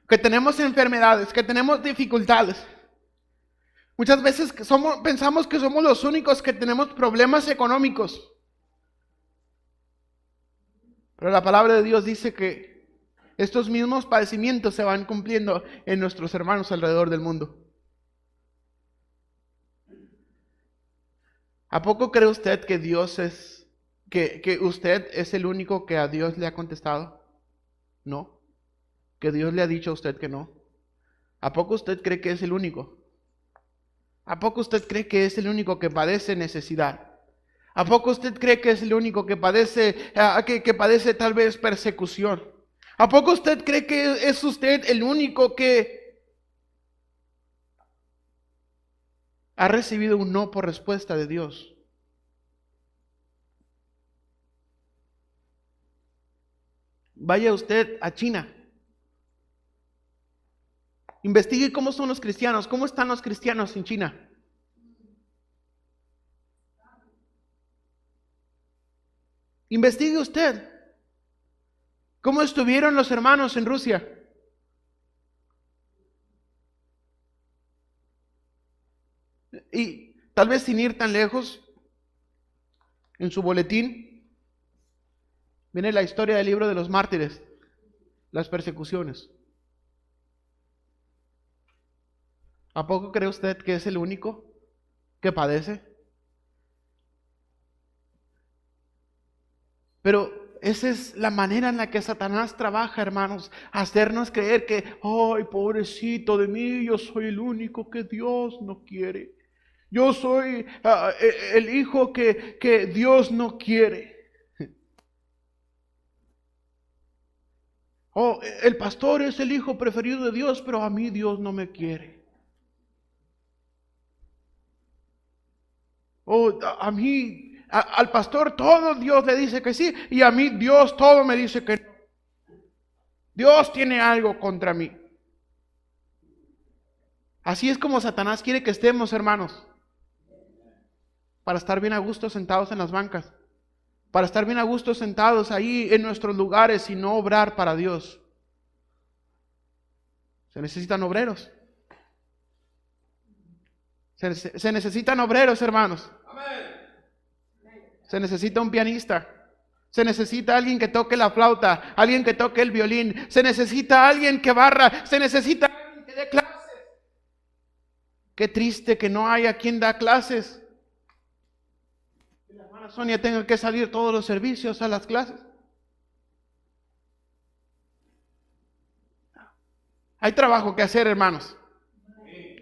que tenemos enfermedades, que tenemos dificultades. Muchas veces pensamos que somos los únicos que tenemos problemas económicos. Pero la palabra de Dios dice que Estos mismos padecimientos se van cumpliendo en nuestros hermanos alrededor del mundo. ¿A poco cree usted que que usted es el único que a Dios le ha contestado? No. ¿Que Dios le ha dicho a usted que no? ¿A poco usted cree que es el único? ¿A poco usted cree que es el único que padece necesidad? ¿A poco usted cree que es el único que padece, que padece tal vez persecución? ¿A poco usted cree que es usted el único que ha recibido un no por respuesta de Dios? Vaya usted a China. Investigue cómo son los cristianos, cómo están los cristianos en China. Investigue usted cómo estuvieron los hermanos en Rusia. Y tal vez sin ir tan lejos, en su boletín viene la historia del libro de los mártires, las persecuciones. ¿A poco cree usted que es el único que padece? Pero esa es la manera en la que Satanás trabaja, hermanos, hacernos creer que, ay, pobrecito de mí, yo soy el único que Dios no quiere. Yo soy el hijo que Dios no quiere. Oh, el pastor es el hijo preferido de Dios, pero a mí Dios no me quiere. Oh, a mí... Al pastor todo Dios le dice que sí, y a mí Dios todo me dice que no. Dios tiene algo contra mí. Así es como Satanás quiere que estemos, hermanos, para estar bien a gusto sentados en las bancas, para estar bien a gusto sentados ahí en nuestros lugares y no obrar para Dios. Se necesitan obreros. Se necesitan obreros, hermanos. Se necesita un pianista. Se necesita alguien que toque la flauta, alguien que toque el violín. Se necesita alguien que barra. Se necesita alguien que dé clases. Qué triste que no haya quien da clases. Que la hermana Sonia tenga que salir todos los servicios a las clases. Hay trabajo que hacer, hermanos.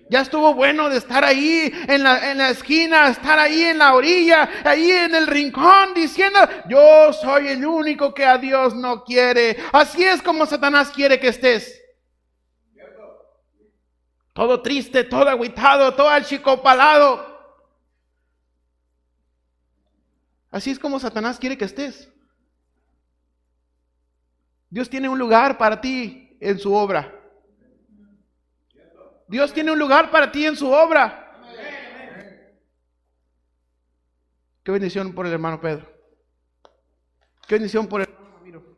Ya estuvo bueno de estar ahí en la esquina, estar ahí en la orilla, ahí en el rincón, diciendo, yo soy el único que a Dios no quiere. Así es como Satanás quiere que estés. Todo triste, todo agüitado, todo achicopalado. Así es como Satanás quiere que estés. Dios tiene un lugar para ti en su obra. Dios tiene un lugar para ti en su obra. Qué bendición por el hermano Pedro. Qué bendición por el hermano Ramiro.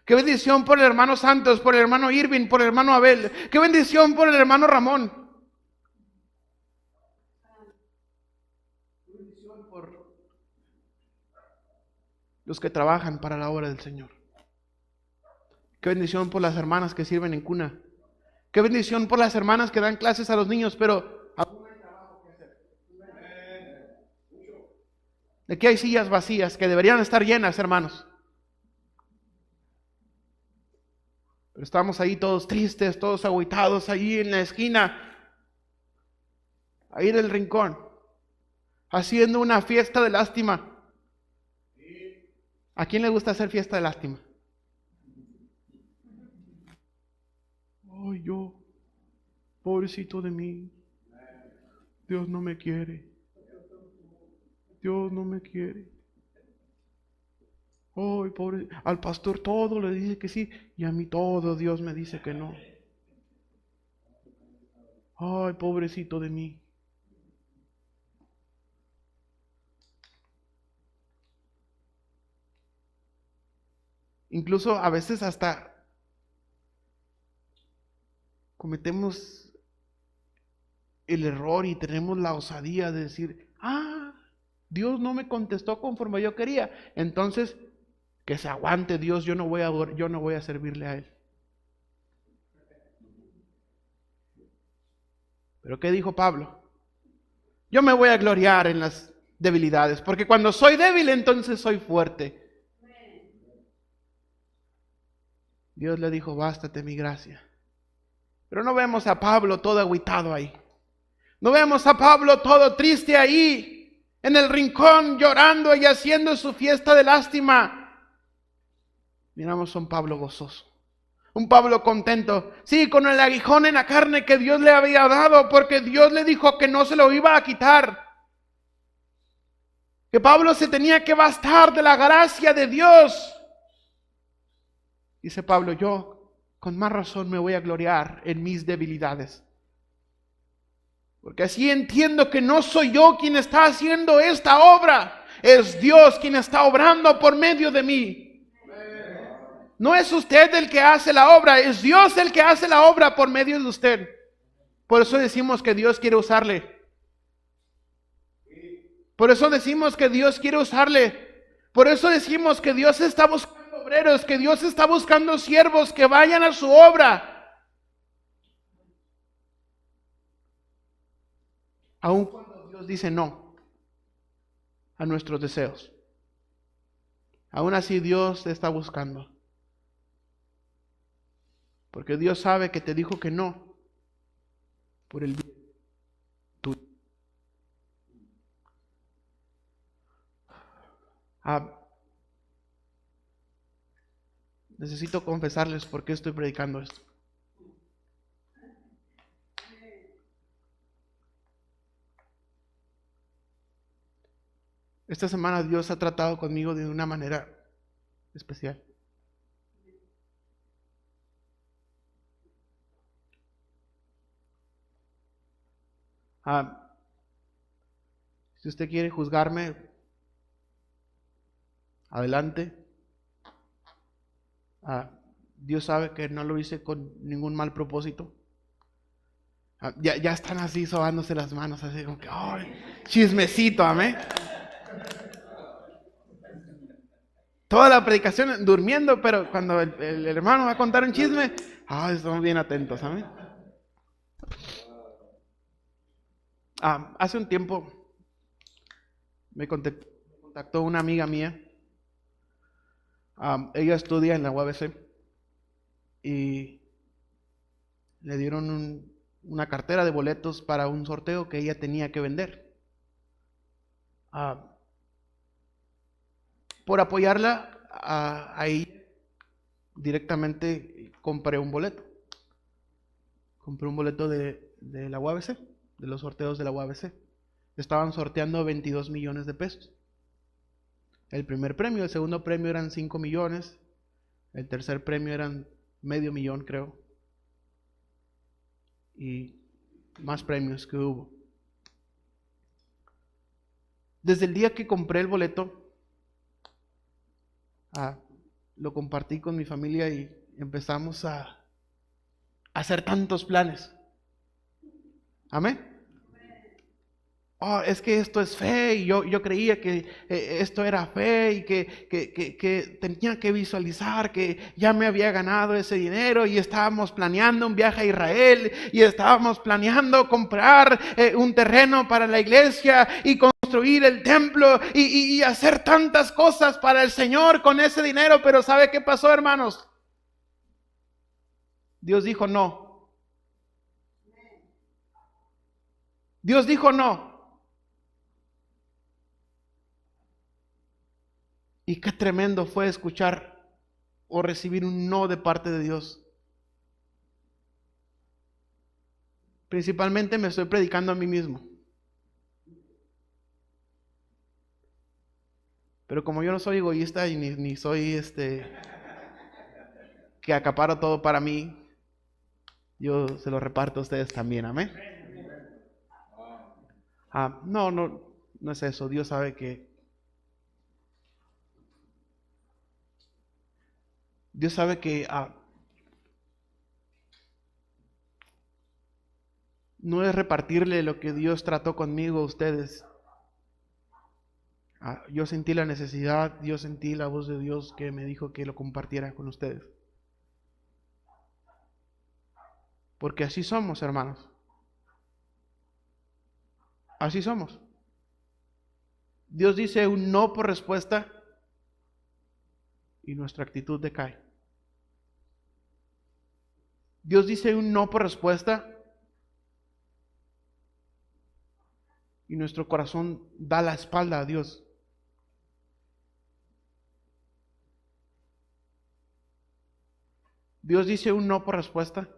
Qué bendición por el hermano Santos, por el hermano Irving, por el hermano Abel. Qué bendición por el hermano Ramón. Qué bendición por los que trabajan para la obra del Señor. Qué bendición por las hermanas que sirven en cuna. Qué bendición por las hermanas que dan clases a los niños, pero aún hay trabajo que hacer. De que hay sillas vacías que deberían estar llenas, hermanos. Pero estamos ahí todos tristes, todos agüitados, ahí en la esquina, ahí en el rincón, haciendo una fiesta de lástima. ¿A quién le gusta hacer fiesta de lástima? Ay, yo, pobrecito de mí, Dios no me quiere, Dios no me quiere. Ay, pobre, al pastor todo le dice que sí, y a mí todo Dios me dice que no. Ay, pobrecito de mí. Incluso a veces hasta cometemos el error y tenemos la osadía de decir, Dios no me contestó conforme yo quería, entonces que se aguante Dios, yo no voy a servirle a Él. Pero ¿qué dijo Pablo? Yo me voy a gloriar en las debilidades, porque cuando soy débil, entonces soy fuerte. Dios le dijo, bástate mi gracia. Pero no vemos a Pablo todo agüitado ahí. No vemos a Pablo todo triste ahí, en el rincón, llorando y haciendo su fiesta de lástima. Miramos a un Pablo gozoso, un Pablo contento, sí, con el aguijón en la carne que Dios le había dado, porque Dios le dijo que no se lo iba a quitar. Que Pablo se tenía que bastar de la gracia de Dios. Dice Pablo, yo con más razón me voy a gloriar en mis debilidades. Porque así entiendo que no soy yo quien está haciendo esta obra. Es Dios quien está obrando por medio de mí. No es usted el que hace la obra, es Dios el que hace la obra por medio de usted. Por eso decimos que Dios quiere usarle. Por eso decimos que Dios quiere usarle. Por eso decimos que Dios está buscando obreros, que Dios está buscando siervos que vayan a su obra. Aun cuando Dios dice no a nuestros deseos. Aún así Dios te está buscando. Porque Dios sabe que te dijo que no por el bien tuyo. Necesito confesarles por qué estoy predicando esto. Esta semana Dios ha tratado conmigo de una manera especial. Si usted quiere juzgarme, adelante. Dios sabe que no lo hice con ningún mal propósito. Ya están así sobándose las manos, así como que, ¡ay! Chismecito, amén. Toda la predicación durmiendo, pero cuando el hermano va a contar un chisme, estamos bien atentos, amén. Hace un tiempo me contactó una amiga mía. Ella estudia en la UABC y le dieron una cartera de boletos para un sorteo que ella tenía que vender. Por apoyarla ahí directamente compré un boleto. Compré un boleto de la UABC, de los sorteos de la UABC. Estaban sorteando 22 millones de pesos. El primer premio, el segundo premio eran 5 millones, el tercer premio eran medio millón, creo. Y más premios que hubo. Desde el día que compré el boleto, lo compartí con mi familia y empezamos a hacer tantos planes. Amén. Es que esto es fe, y yo creía que esto era fe y que tenía que visualizar que ya me había ganado ese dinero, y estábamos planeando un viaje a Israel, y estábamos planeando comprar un terreno para la iglesia y construir el templo y hacer tantas cosas para el Señor con ese dinero. Pero ¿sabe qué pasó, hermanos? Dios dijo no. Dios dijo no. Y qué tremendo fue escuchar o recibir un no de parte de Dios. Principalmente me estoy predicando a mí mismo. Pero como yo no soy egoísta y ni soy que acaparo todo para mí, yo se lo reparto a ustedes también, amén. No es eso. Dios sabe que no es repartirle lo que Dios trató conmigo a ustedes. Yo sentí la necesidad, yo sentí la voz de Dios que me dijo que lo compartiera con ustedes. Porque así somos, hermanos. Así somos. Dios dice un no por respuesta y nuestra actitud decae. Dios dice un no por respuesta y nuestro corazón da la espalda a Dios. Dios dice un no por respuesta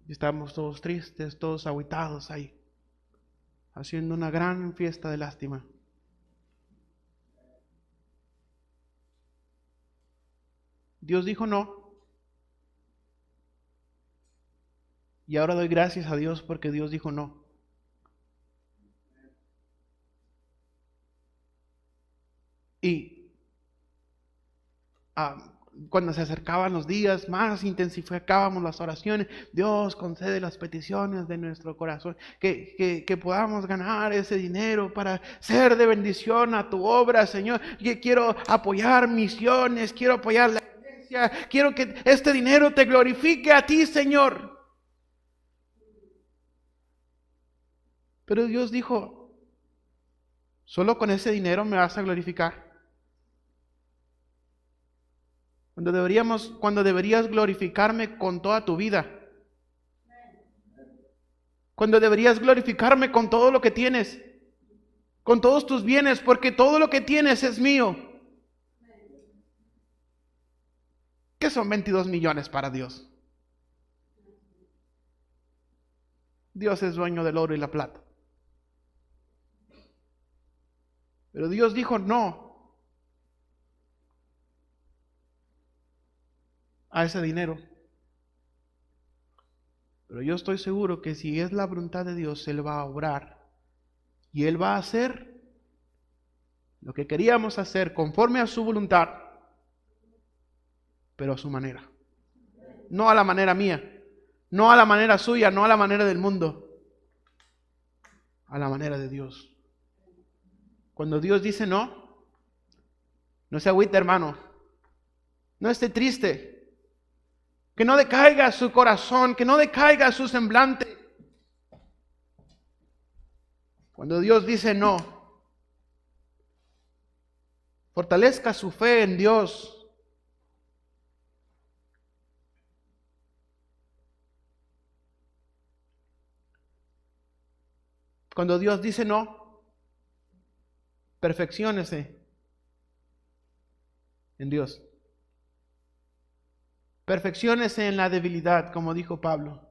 y estamos todos tristes, todos agüitados ahí, haciendo una gran fiesta de lástima. Dios dijo no. Y ahora doy gracias a Dios porque Dios dijo no. Y cuando se acercaban los días, más intensificábamos las oraciones. Dios, concede las peticiones de nuestro corazón, que podamos ganar ese dinero para ser de bendición a tu obra, Señor. Yo quiero apoyar misiones, quiero apoyar la iglesia, quiero que este dinero te glorifique a ti, Señor. Pero Dios dijo, ¿solo con ese dinero me vas a glorificar? Cuando deberías glorificarme con toda tu vida. Cuando deberías glorificarme con todo lo que tienes, con todos tus bienes, porque todo lo que tienes es mío. ¿Qué son 22 millones para Dios? Dios es dueño del oro y la plata. Pero Dios dijo no a ese dinero. Pero yo estoy seguro que si es la voluntad de Dios, Él va a obrar y Él va a hacer lo que queríamos hacer conforme a su voluntad, pero a su manera. No a la manera mía, no a la manera suya, no a la manera del mundo, a la manera de Dios. Cuando Dios dice no, no se agüite, hermano, no esté triste. Que no decaiga su corazón, que no decaiga su semblante. Cuando Dios dice no, fortalezca su fe en Dios. Cuando Dios dice no, perfecciónese en Dios. Perfecciónese en la debilidad, como dijo Pablo.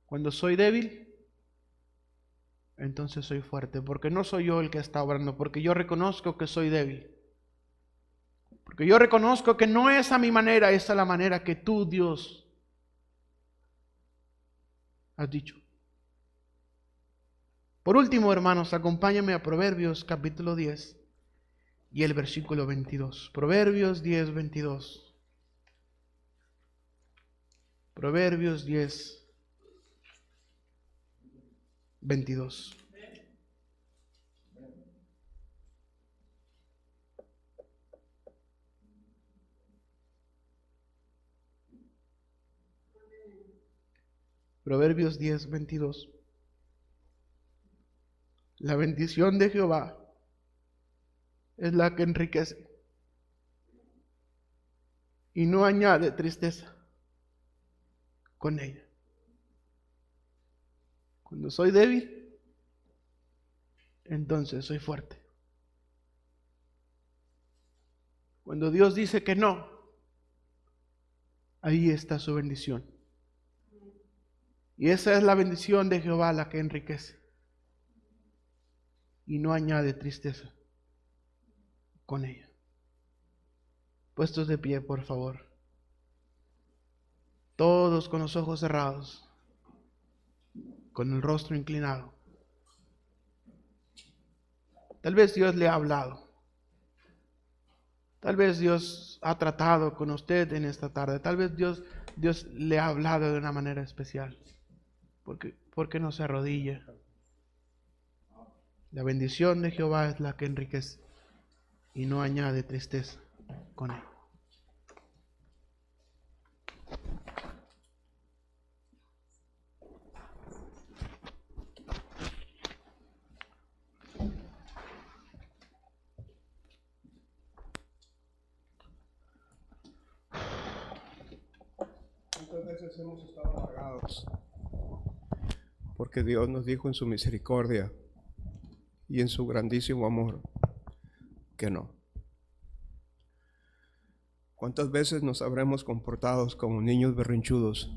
Cuando soy débil, entonces soy fuerte, porque no soy yo el que está obrando, porque yo reconozco que soy débil. Porque yo reconozco que no es a mi manera, es a la manera que tú, Dios, has dicho. Por último, hermanos, acompáñame a Proverbios capítulo 10 y el versículo 22. Proverbios 10, 22. Proverbios 10, 22. Proverbios 10, 22. La bendición de Jehová es la que enriquece y no añade tristeza con ella. Cuando soy débil, entonces soy fuerte. Cuando Dios dice que no, ahí está su bendición. Y esa es la bendición de Jehová, la que enriquece y no añade tristeza con ella. Puestos de pie, por favor. Todos con los ojos cerrados, con el rostro inclinado. Tal vez Dios le ha hablado. Tal vez Dios ha tratado con usted en esta tarde. Tal vez Dios le ha hablado de una manera especial. ¿Por qué no se arrodilla? La bendición de Jehová es la que enriquece y no añade tristeza con él. veces hemos estado amargados porque Dios nos dijo en su misericordia y en su grandísimo amor que no. ¿Cuántas veces nos habremos comportado como niños berrinchudos?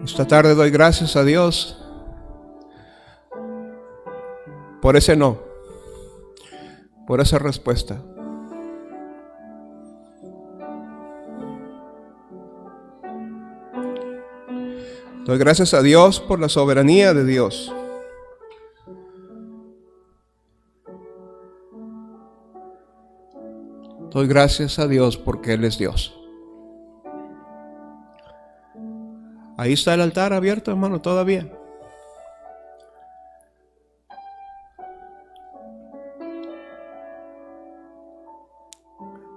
Esta tarde doy gracias a Dios por ese no, por esa respuesta. Doy gracias a Dios por la soberanía de Dios. Doy gracias a Dios porque Él es Dios. Ahí está el altar abierto, hermano, todavía.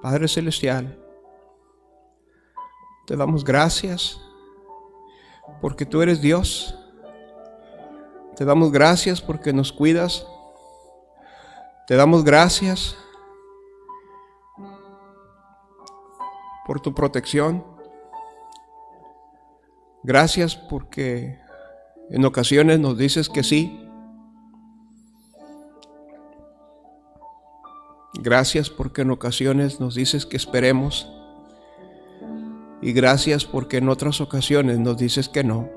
Padre Celestial, te damos gracias porque tú eres Dios. Te damos gracias porque nos cuidas. Te damos gracias por tu protección. Gracias porque en ocasiones nos dices que sí. Gracias porque en ocasiones nos dices que esperemos. Y gracias porque en otras ocasiones nos dices que no.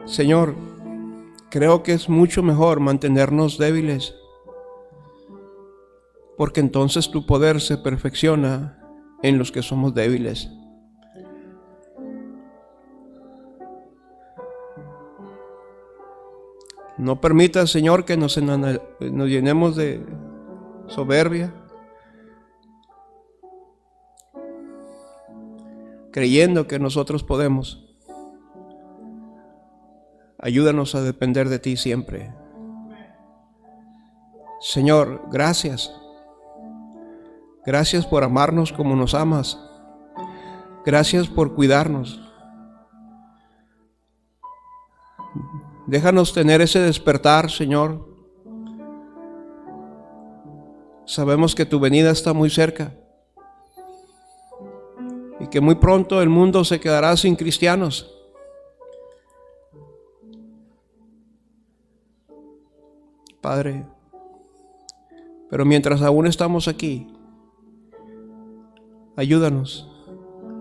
Señor, creo que es mucho mejor mantenernos débiles, porque entonces tu poder se perfecciona en los que somos débiles. No permitas, Señor, que nos llenemos de soberbia, creyendo que nosotros podemos. Ayúdanos a depender de ti siempre. Señor, gracias. Gracias por amarnos como nos amas. Gracias por cuidarnos. Déjanos tener ese despertar, Señor. Sabemos que tu venida está muy cerca y que muy pronto el mundo se quedará sin cristianos. Padre, pero mientras aún estamos aquí, ayúdanos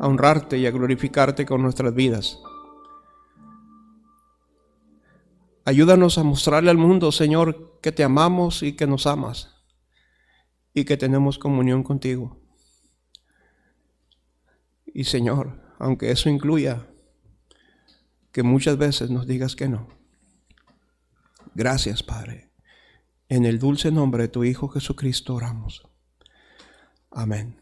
a honrarte y a glorificarte con nuestras vidas. Ayúdanos a mostrarle al mundo, Señor, que te amamos y que nos amas y que tenemos comunión contigo. Y Señor, aunque eso incluya que muchas veces nos digas que no. Gracias, Padre. En el dulce nombre de tu Hijo Jesucristo oramos. Amén.